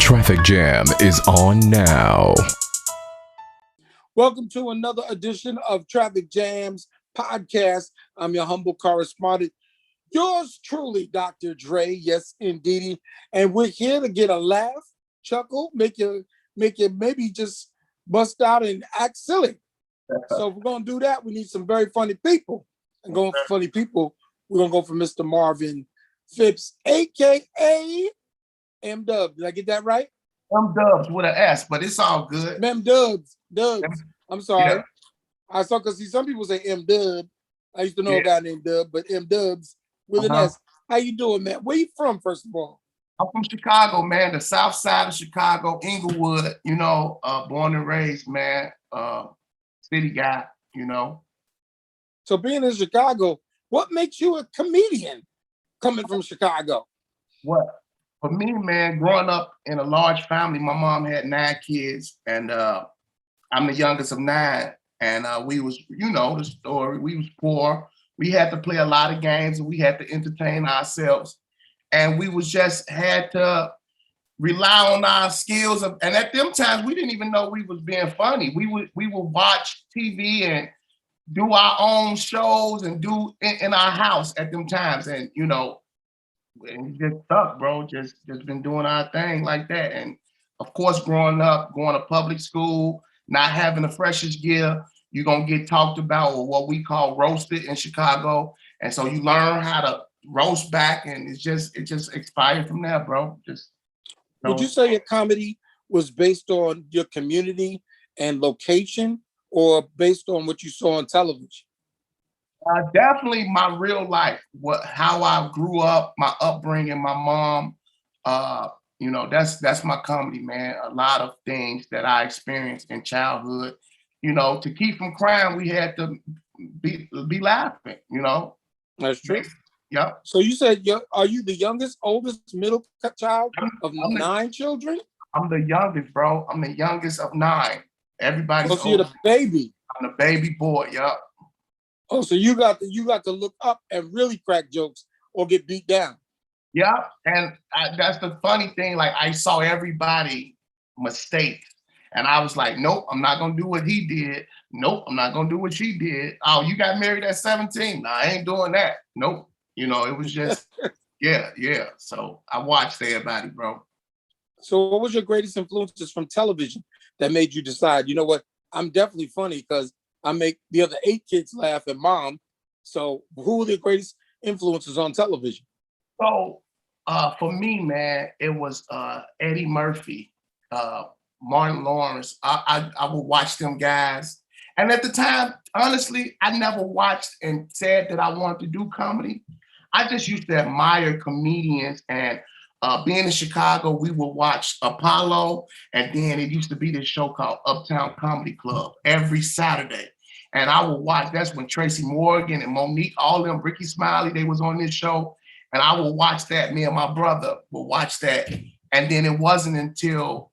Traffic Jam is on now. Welcome to another edition of Traffic Jam's podcast. I'm your humble correspondent, yours truly, Dr. Dre. Yes, indeedy. And we're here to get a laugh, chuckle, make you maybe just bust out and act silly. So if we're gonna do that, we need some very funny people. And going for funny people, we're gonna go for Mr. Marvin Phipps, aka M Dub. Did I get that right? M Dubs with an S, but it's all good. M Dubs. I'm sorry. Yeah. I saw because some people say M Dub. I used to know a guy named Dub, but M Dubs with an S. How you doing, man? Where you from, first of all? I'm from Chicago, man. The south side of Chicago, Inglewood. Born and raised, man. City guy. So being in Chicago, what makes you a comedian coming from Chicago? What? For me, man, growing up in a large family, my mom had 9 kids, and I'm the youngest of 9. And we was, the story. We was poor. We had to play a lot of games, and we had to entertain ourselves. And we was just had to rely on our skills. And at them times, we didn't even know we was being funny. We would watch TV and do our own shows and do in our house at them times. And and just stuck, bro. Just been doing our thing like that. And of course, growing up, going to public school, not having the freshest gear, you're gonna get talked about, or what we call roasted in Chicago. And so you learn how to roast back, and it just expired from there, bro. Would you say your comedy was based on your community and location, or based on what you saw on television? Definitely my real life, how I grew up, my upbringing, my mom. That's my comedy, man. A lot of things that I experienced in childhood. To keep from crying, we had to be laughing. That's true. Yep. So you said, are you the youngest, oldest, middle child of 9 children? I'm the youngest, bro. I'm the youngest of 9. Everybody's so you're the baby. I'm the baby boy. Yep. Oh, so you got to look up and really crack jokes or get beat down. Yeah, and that's the funny thing. Like, I saw everybody mistake, and I was like, nope, I'm not gonna do what he did. Nope, I'm not gonna do what she did. Oh, you got married at 17? No, I ain't doing that. Nope. It was just, yeah. So I watched everybody, bro. So what was your greatest influences from television that made you decide, you know what, I'm definitely funny because I make the other 8 kids laugh at mom. So who were the greatest influences on television? So for me, man, it was Eddie Murphy, Martin Lawrence. I would watch them guys. And at the time, honestly, I never watched and said that I wanted to do comedy. I just used to admire comedians. And being in Chicago, we would watch Apollo. And then it used to be this show called Uptown Comedy Club every Saturday. And I would watch, that's when Tracy Morgan and Monique, all them, Ricky Smiley, they was on this show. And I would watch that. Me and my brother would watch that. And then it wasn't until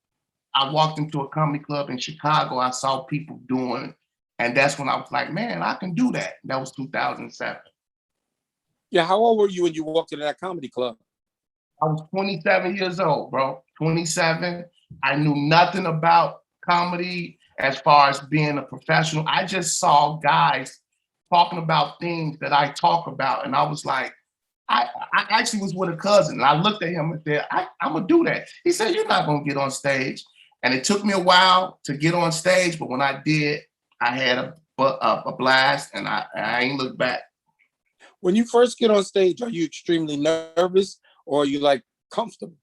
I walked into a comedy club in Chicago, I saw people doing, and that's when I was like, man, I can do that. That was 2007. Yeah, how old were you when you walked into that comedy club? I was 27 years old, bro. 27. I knew nothing about comedy as far as being a professional. I just saw guys talking about things that I talk about. And I was like, I actually was with a cousin, and I looked at him and said, I'm gonna do that. He said, you're not gonna get on stage. And it took me a while to get on stage, but when I did, I had a blast, and I ain't looked back. When you first get on stage, are you extremely nervous or are you like comfortable?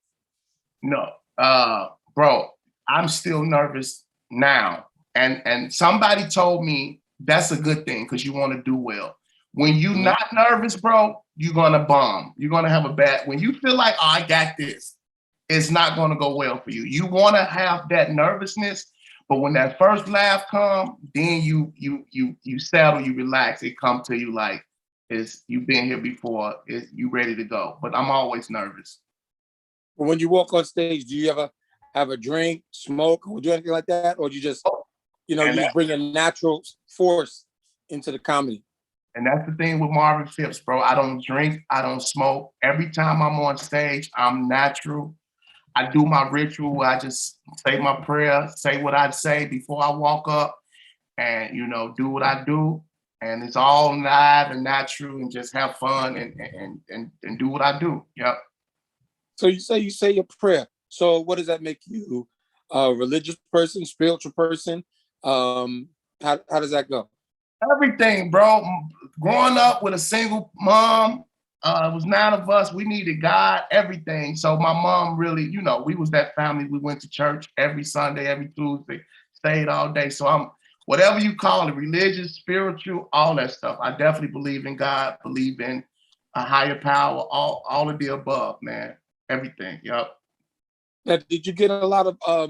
No, bro, I'm still nervous now. And somebody told me that's a good thing because you want to do well. When you're not nervous, bro, you're gonna bomb. You're gonna have a bad. When you feel like, oh, I got this, it's not gonna go well for you. You want to have that nervousness, but when that first laugh comes, then you settle, you relax. It comes to you like you've been here before. You ready to go. But I'm always nervous. When you walk on stage, do you ever have a drink, smoke, or do anything like that, or do you just, you bring a natural force into the comedy? And that's the thing with Marvin Phipps, bro. I don't drink, I don't smoke. Every time I'm on stage, I'm natural. I do my ritual. I just say my prayer, say what I say before I walk up, and do what I do. And it's all live and natural, and just have fun and do what I do. Yep. So you say your prayer. So what does that make you? A religious person, spiritual person? How does that go? Everything, bro. Growing up with a single mom, it was 9 of us. We needed God, everything. So my mom really, we was that family. We went to church every Sunday, every Tuesday, stayed all day. So I'm whatever you call it, religious, spiritual, all that stuff. I definitely believe in God, believe in a higher power, all of the above, man. Everything. Yep. Now, did you get a lot of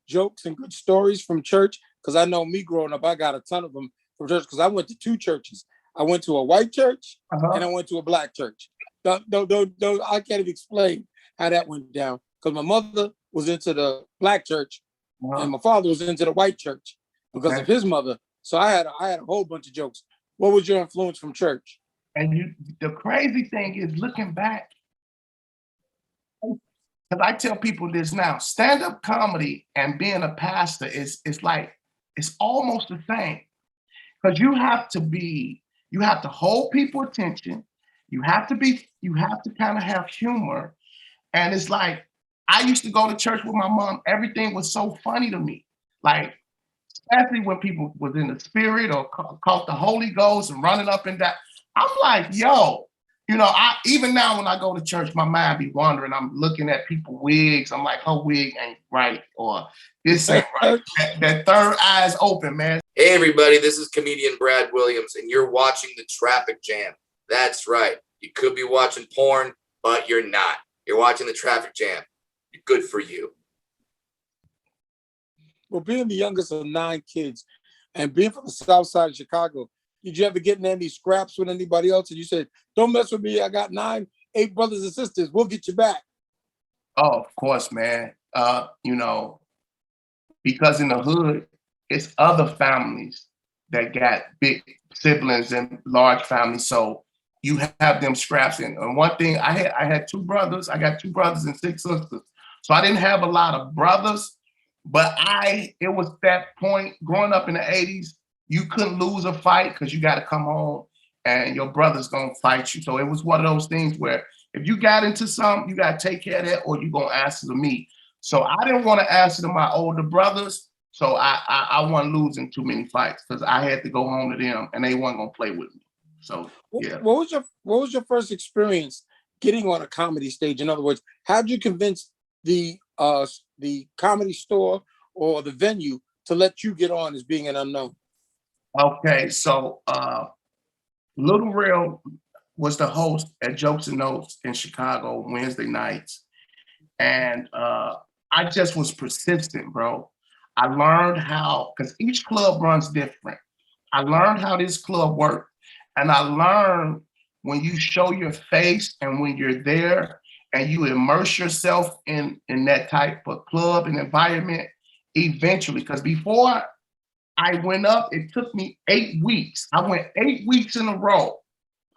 jokes and good stories from church? Because I know me growing up, I got a ton of them from church because I went to 2 churches. I went to a white church and I went to a black church. I can't even explain how that went down because my mother was into the black church and my father was into the white church because of his mother. So I had a whole bunch of jokes. What was your influence from church? And the crazy thing is, looking back, because I tell people this now, stand-up comedy and being a pastor is like, it's almost the same. Because you have to hold people attention. You have to kind of have humor. And it's like, I used to go to church with my mom. Everything was so funny to me. Like, especially when people was in the spirit or caught the Holy Ghost and running up and down. I'm like, yo, I even now when I go to church, my mind be wandering. I'm looking at people wigs. I'm like, her wig ain't right, or this ain't right. That third eye is open, man. Hey everybody, this is comedian Brad Williams, and you're watching The Traffic Jam. That's right. You could be watching porn, but you're not. You're watching The Traffic Jam. Good for you. Well, being the youngest of 9 kids and being from the south side of Chicago, did you ever get in any scraps with anybody else? And you said, don't mess with me. I got 8 brothers and sisters. We'll get you back. Oh, of course, man. Because in the hood, it's other families that got big siblings and large families. So you have them scraps in. And one thing, I had 2 brothers. I got 2 brothers and 6 sisters. So I didn't have a lot of brothers, but it was that point growing up in the 80s, you couldn't lose a fight because you got to come home and your brother's going to fight you. So it was one of those things where if you got into something, you got to take care of that or you're going to answer to me. So I didn't want to answer to my older brothers. So I wasn't losing too many fights because I had to go home to them and they weren't going to play with me. So, yeah. What was your first experience getting on a comedy stage? In other words, how did you convince the comedy store or the venue to let you get on as being an unknown? Okay, so Little Real was the host at Jokes and Notes in Chicago Wednesday nights. And I just was persistent, bro. I learned how, because each club runs different. I learned how this club worked. And I learned when you show your face and when you're there and you immerse yourself in that type of club and environment, eventually, because before I went up, it took me 8 weeks. I went 8 weeks in a row.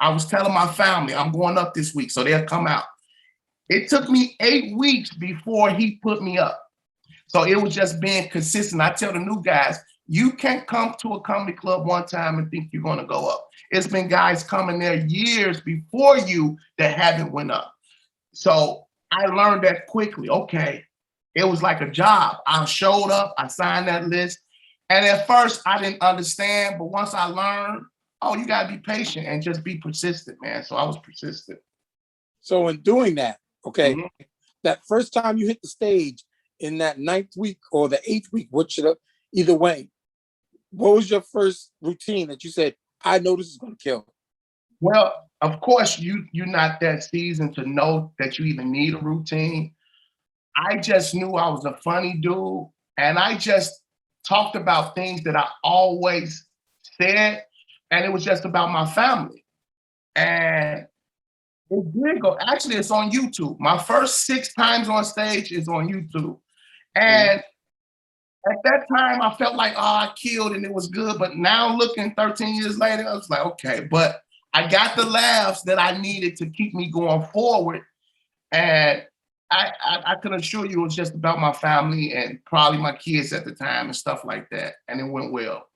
I was telling my family, I'm going up this week, so they'll come out. It took me 8 weeks before he put me up. So it was just being consistent. I tell the new guys, you can't come to a comedy club one time and think you're gonna go up. It's been guys coming there years before you that haven't went up. So I learned that quickly. Okay, it was like a job. I showed up, I signed that list. And at first I didn't understand, but once I learned, oh, you gotta be patient and just be persistent, man. So I was persistent. So in doing that, okay, that first time you hit the stage in that 9th week or the 8th week, either way, what was your first routine that you said, I know this is gonna kill? Well, of course, you're not that seasoned to know that you even need a routine. I just knew I was a funny dude, and I just talked about things that I always said, and it was just about my family. And it did go. Actually, it's on YouTube. My first 6 times on stage is on YouTube. And at that time, I felt like, oh, I killed and it was good. But now looking 13 years later, I was like, okay. But I got the laughs that I needed to keep me going forward. And I I can assure you it was just about my family and probably my kids at the time and stuff like that. And it went well.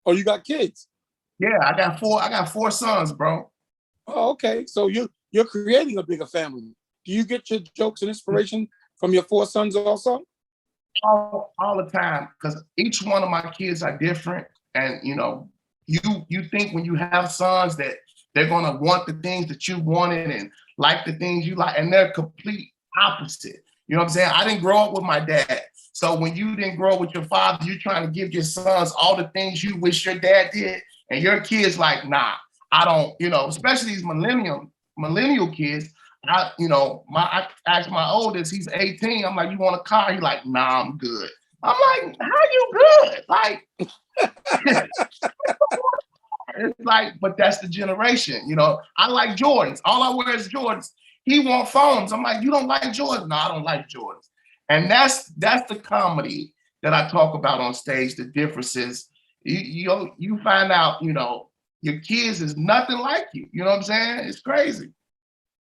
Oh, you got kids? Yeah, I got four sons, bro. Oh, okay. So you're creating a bigger family. Do you get your jokes and inspiration from your 4 sons also? All the time, because each one of my kids are different. And you know, you think when you have sons that they're gonna want the things that you wanted and like the things you like, and they're complete opposite. You know what I'm saying? I didn't grow up with my dad. So when you didn't grow up with your father, you're trying to give your sons all the things you wish your dad did. And your kids like, nah, I don't, you know, especially these millennial kids. I asked my oldest, he's 18. I'm like, you want a car? He's like, nah, I'm good. I'm like, how you good? Like, it's like, but that's the generation, you know. I like Jordans. All I wear is Jordans. He want phones. I'm like, you don't like Jordans? No, I don't like Jordans. And that's the comedy that I talk about on stage. The differences. You find out, you know, your kids is nothing like you. You know what I'm saying? It's crazy.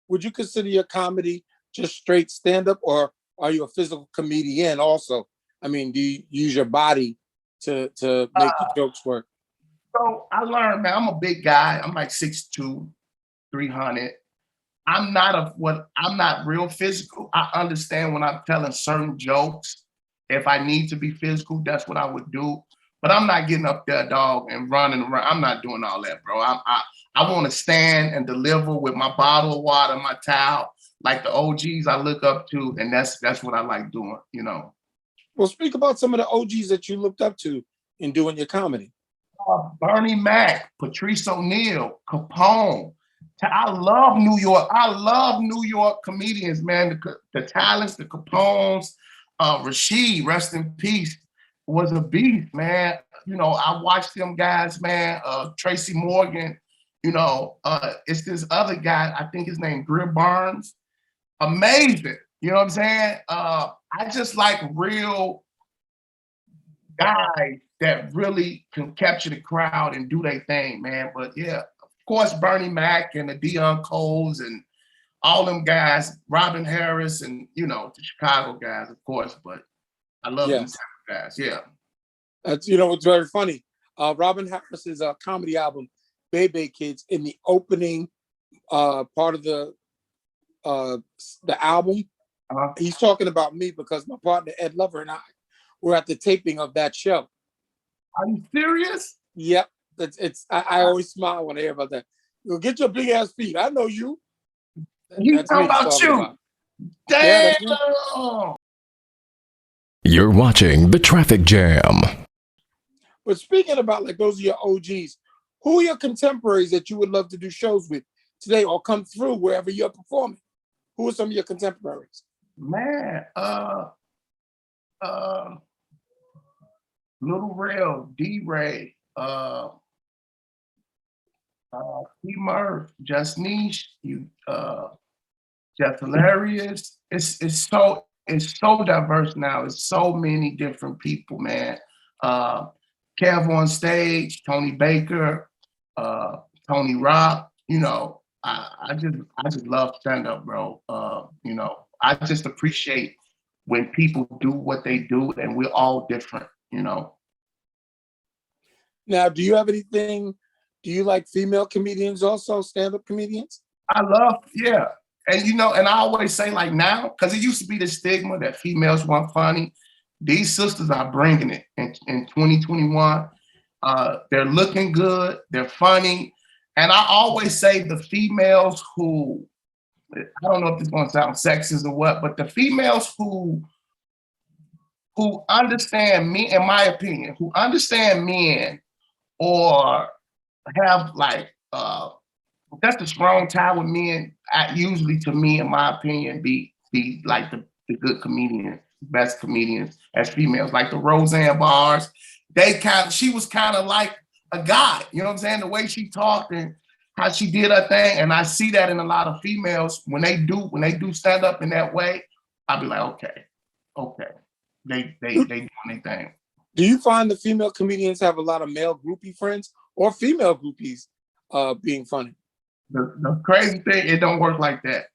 Would you consider your comedy just straight stand-up, or are you a physical comedian also? I mean, do you use your body to make your jokes work? So I learned, man, I'm a big guy. I'm like 6'2", 300. I'm not real physical. I understand when I'm telling certain jokes, if I need to be physical, that's what I would do. But I'm not getting up there, dog, and running around. I'm not doing all that, bro. I want to stand and deliver with my bottle of water, my towel, like the OGs I look up to, and that's what I like doing, you know. Well, speak about some of the OGs that you looked up to in doing your comedy. Bernie Mac, Patrice O'Neal, Capone. I love New York. I love New York comedians, man. The talents, the Capones, Rashid, rest in peace, was a beast, man. You know, I watched them guys, man. Tracy Morgan, you know, it's this other guy, I think his name Griff Barnes. Amazing. You know what I'm saying? I just like real guys that really can capture the crowd and do their thing, man. But yeah, of course, Bernie Mac and the Dion Coles and all them guys, Robin Harris and, you know, the Chicago guys, of course. But I love them guys, yeah. That's, you know, it's very funny. Robin Harris's comedy album, Bebe Kids, in the opening part of the album, he's talking about me because my partner Ed Lover and I were at the taping of that show. Are you serious? Yep. I always smile when I hear about that. You get your big ass feet. I know you. He's talking about you. About. Damn. Yeah, you're watching The Traffic Jam. But speaking about like those are your OGs, who are your contemporaries that you would love to do shows with today or come through wherever you're performing? Who are some of your contemporaries? Man, Little Rail, D-Ray, T Murph, Just Niche, Jeff Hilarious. It's so diverse now. It's so many different people, man. Kev on stage, Tony Baker, Tony Rock. You know, I just love stand up, bro. You know, I just appreciate when people do what they do, and we're all different. You know. Now, do you have anything? Do you like female comedians also, stand-up comedians? I love, yeah. And you know, and I always say like now, because it used to be the stigma that females weren't funny. These sisters are bringing it in 2021. They're looking good, they're funny. And I always say the females who, I don't know if this is gonna sound sexist or what, but the females who understand me, in my opinion, who understand men or have like, that's a strong tie with men, usually to me, in my opinion, be like the good comedians, best comedians as females, like the Roseanne Barrs. She was kind of like a guy, you know what I'm saying? The way she talked and how she did her thing. And I see that in a lot of females when they do stand up in that way, I'll be like, okay. They doing their thing. Do you find the female comedians have a lot of male groupie friends or female groupies being funny? The crazy thing, it don't work like that.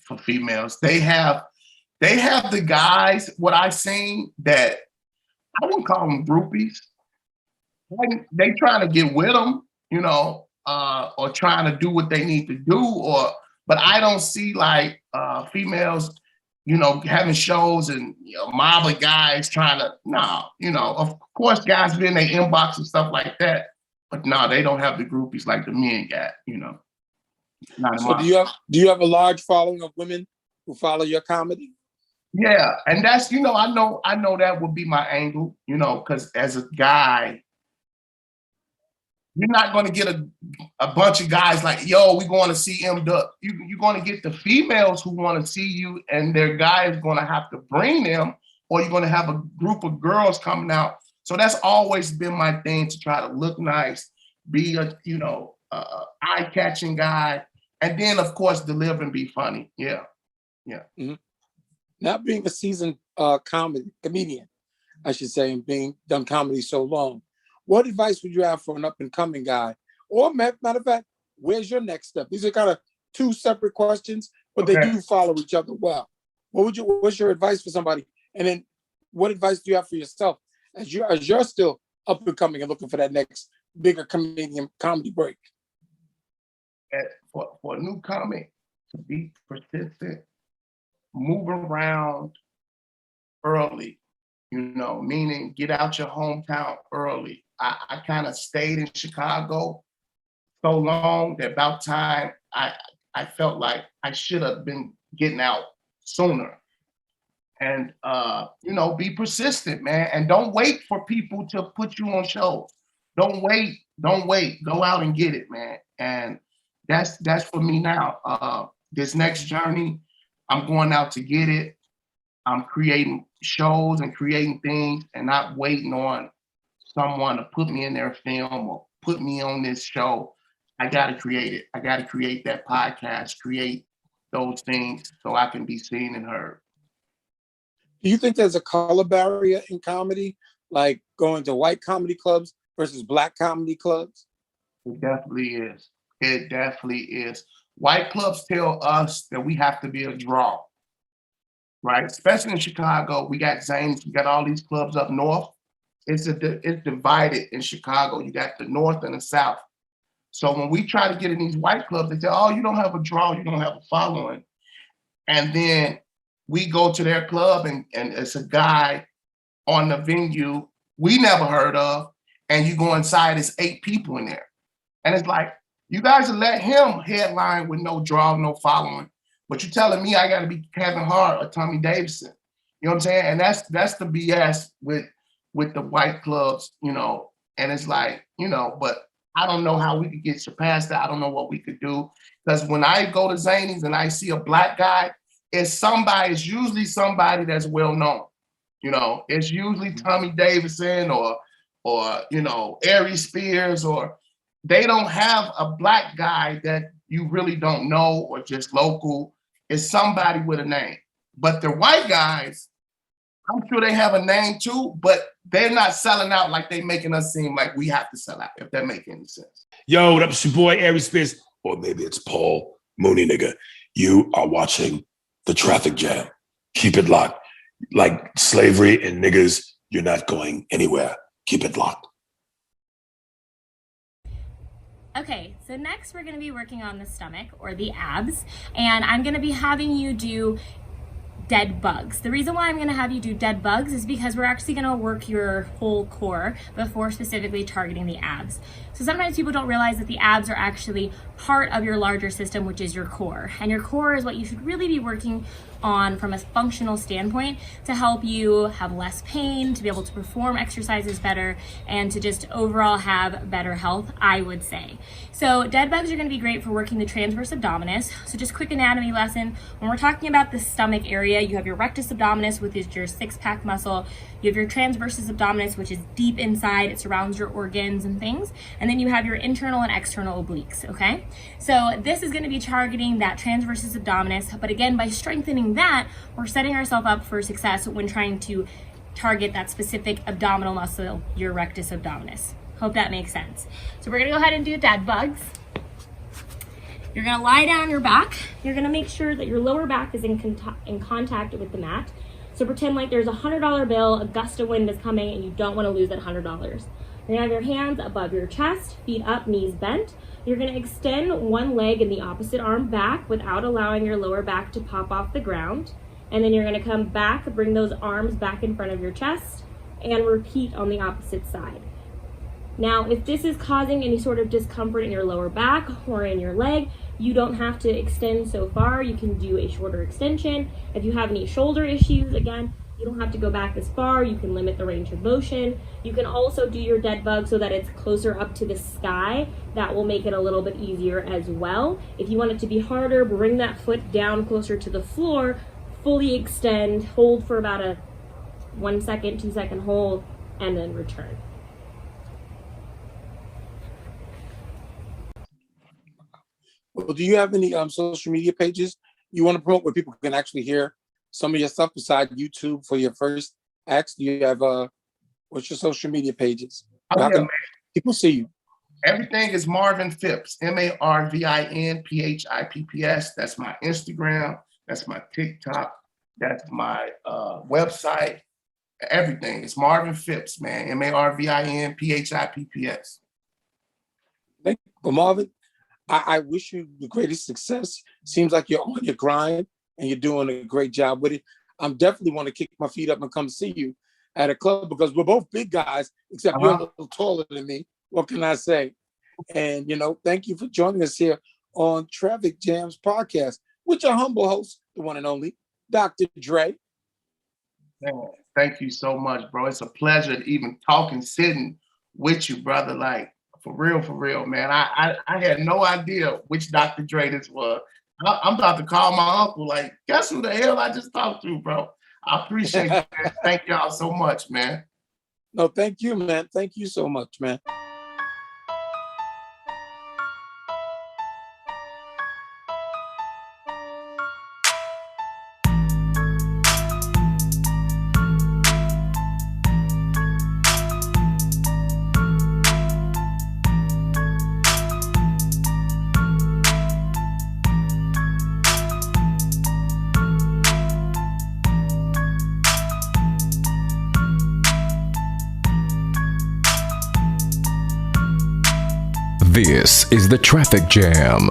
for females. They have the guys, what I've seen, that I wouldn't call them groupies. They trying to get with them, you know, or trying to do what they need to do, but I don't see like females, you know, having shows and, you know, mob of guys trying to, you know, of course guys be in their inbox and stuff like that, but they don't have the groupies like the men got, you know. So do you have a large following of women who follow your comedy? Yeah, and that's, you know, I know that would be my angle, you know, because as a guy, you're not going to get a bunch of guys like, yo, we're going to see M Duck. You're going to get the females who want to see you, and their guy is going to have to bring them, or you're going to have a group of girls coming out. So that's always been my thing, to try to look nice, be a, you know, eye-catching guy, and then of course deliver and be funny. Yeah. Mm-hmm. Not being a seasoned comedian, I should say, and being done comedy so long, what advice would you have for an up-and-coming guy? Or matter of fact, where's your next step? These are kind of two separate questions, but they do follow each other well. What's your advice for somebody? And then what advice do you have for yourself as you're still up-and-coming and looking for that next bigger comedy break? For a new comic, to be persistent, move around early, you know, meaning get out your hometown early. I kind of stayed in Chicago so long that about time I felt like I should have been getting out sooner. And, you know, be persistent, man. And don't wait for people to put you on shows. Don't wait. Go out and get it, man. And that's for me now. This next journey, I'm going out to get it. I'm creating shows and creating things and not waiting on someone to put me in their film or put me on this show. I got to create it. I got to create that podcast, create those things so I can be seen and heard. Do you think there's a color barrier in comedy, like going to white comedy clubs versus black comedy clubs? It definitely is. It definitely is. White clubs tell us that we have to be a draw, right? Especially in Chicago, we got Zane's, we got all these clubs up north. It's divided in Chicago. You got the north and the south. So when we try to get in these white clubs, they say, oh, you don't have a draw, you don't have a following. And then we go to their club and it's a guy on the venue we never heard of, and you go inside, it's 8 people in there. And it's like, you guys will let him headline with no draw, no following, but you're telling me I got to be Kevin Hart or Tommy Davidson. You know what I'm saying? And that's the BS with the white clubs, you know. And it's like, you know, but I don't know how we could get surpassed that. I don't know what we could do. Because when I go to Zany's and I see a black guy, it's usually somebody that's well known. You know, it's usually Tommy Davidson or you know, Ari Spears, or they don't have a black guy that you really don't know or just local. It's somebody with a name. But the white guys, I'm sure they have a name too, but they're not selling out like they making us seem like we have to sell out, if that makes any sense. Yo, what up, it's your boy, Ari Spears. Or maybe it's Paul Mooney, nigga. You are watching The Traffic Jam. Keep it locked. Like slavery and niggas, you're not going anywhere. Keep it locked. Okay, so next we're going to be working on the stomach or the abs, and I'm going to be having you do dead bugs. The reason why I'm going to have you do dead bugs is because we're actually going to work your whole core before specifically targeting the abs. So sometimes people don't realize that the abs are actually part of your larger system, which is your core. And your core is what you should really be working on from a functional standpoint to help you have less pain, to be able to perform exercises better, and to just overall have better health, I would say. So dead bugs are going to be great for working the transverse abdominis. So just quick anatomy lesson. When we're talking about the stomach area, you have your rectus abdominis, which is your six-pack muscle. You have your transversus abdominis, which is deep inside. It surrounds your organs and things. And then you have your internal and external obliques, okay? So this is going to be targeting that transversus abdominis. But again, by strengthening that, we're setting ourselves up for success when trying to target that specific abdominal muscle, your rectus abdominis. Hope that makes sense. So we're going to go ahead and do dead bugs. You're gonna lie down on your back. You're gonna make sure that your lower back is in contact with the mat. So pretend like there's a $100 bill, a gust of wind is coming, and you don't wanna lose that $100. You're gonna have your hands above your chest, feet up, knees bent. You're gonna extend one leg and the opposite arm back without allowing your lower back to pop off the ground. And then you're gonna come back, bring those arms back in front of your chest, and repeat on the opposite side. Now, if this is causing any sort of discomfort in your lower back or in your leg, you don't have to extend so far. You can do a shorter extension. If you have any shoulder issues, again, you don't have to go back as far. You can limit the range of motion. You can also do your dead bug so that it's closer up to the sky. That will make it a little bit easier as well. If you want it to be harder, bring that foot down closer to the floor, fully extend, hold for about a 1 second, 2 second hold, and then return. Well, do you have any social media pages you want to promote where people can actually hear some of your stuff besides YouTube for your first acts? Do you have what's your social media pages? How can people see you? Everything is Marvin Phipps, MarvinPhipps. That's my Instagram. That's my TikTok. That's my website. Everything. It's Marvin Phipps, man. MarvinPhipps. Thank you. Well, Marvin, I wish you the greatest success. Seems like you're on your grind and you're doing a great job with it. I'm definitely want to kick my feet up and come see you at a club because we're both big guys, except you're a little taller than me. What can I say? And, thank you for joining us here on Traffic Jams podcast with your humble host, the one and only Dr. Dre. Man, thank you so much, bro. It's a pleasure to even talking, sitting with you, brother. Like, for real, man. I had no idea which Dr. Dre this was. I'm about to call my uncle, like, guess who the hell I just talked to, bro? I appreciate it, man. Thank y'all so much, man. No, thank you, man. Thank you so much, man. This is the Traffic Jam.